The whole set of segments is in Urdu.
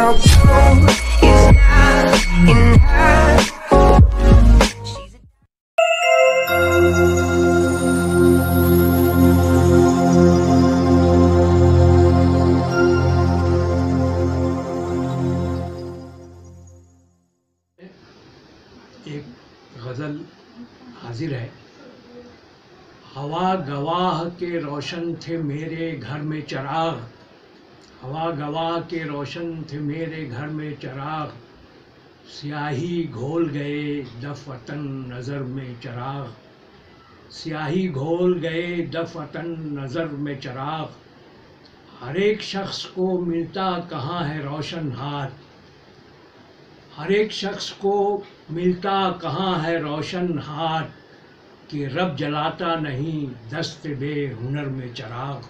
Your blue is not enough. ایک غزل حاضر ہے۔ ہوا گواہ کے روشن تھے میرے گھر میں چراغ، ہوا گواہ کے روشن تھے میرے گھر میں چراغ، سیاہی گھول گئے دفعتاً نظر میں چراغ، سیاہی گھول گئے دفعتاً نظر میں چراغ، ہر ایک شخص کو ملتا کہاں ہے روشن ہاتھ، ہر ایک شخص کو ملتا کہاں ہے روشن ہاتھ، کہ رب جلاتا نہیں دست بے ہنر میں چراغ،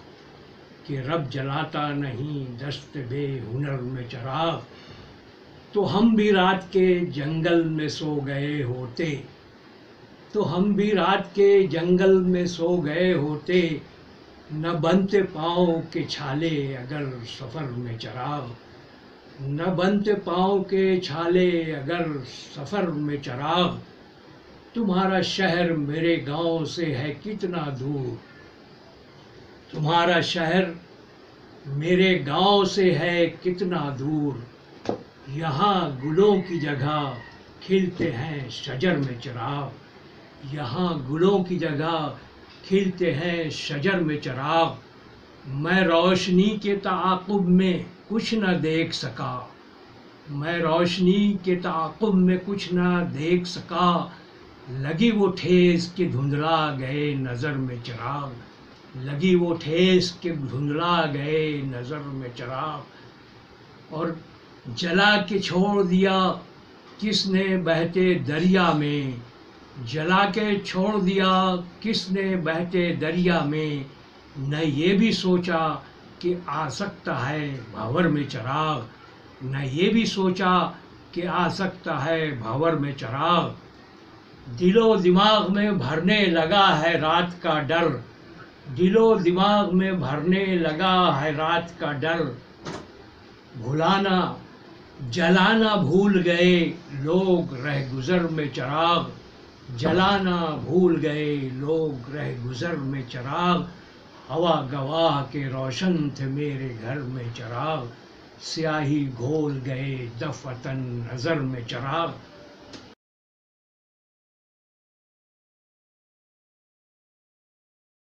کہ رب جلاتا نہیں دست بے ہنر میں چراغ، تو ہم بھی رات کے جنگل میں سو گئے ہوتے، تو ہم بھی رات کے جنگل میں سو گئے ہوتے، نہ بنتے پاؤں کے چھالے اگر سفر میں چراغ، نہ بنتے پاؤں کے چھالے اگر سفر میں چراغ، تمہارا شہر میرے گاؤں سے ہے کتنا دور، تمہارا شہر میرے گاؤں سے ہے کتنا دور، یہاں گلوں کی جگہ کھلتے ہیں شجر میں چراغ، یہاں گلوں کی جگہ کھلتے ہیں شجر میں چراغ، میں روشنی کے تعاقب میں کچھ نہ دیکھ سکا، میں روشنی کے تعاقب میں کچھ نہ دیکھ سکا، لگی وہ ٹھیس کہ دھندلا گئے نظر میں چراغ، لگی وہ ٹھیس کہ دھندلا گئے نظر میں چراغ، اور جلا کے چھوڑ دیا کس نے بہتے دریا میں، جلا کے چھوڑ دیا کس نے بہتے دریا میں، نہ یہ بھی سوچا کہ آ سکتا ہے بھنور میں چراغ، نہ یہ بھی سوچا کہ آ سکتا ہے بھنور میں چراغ، دل و دماغ میں بھرنے لگا ہے رات کا ڈر، دل و دماغ میں بھرنے لگا ہے رات کا ڈر، بھلانا جلانا بھول گئے لوگ رہ گزر میں چراغ، جلانا بھول گئے لوگ رہ گزر میں چراغ، ہوا گواہ کے روشن تھے میرے گھر میں چراغ، سیاہی گھول گئے دفعتاً نظر میں چراغ۔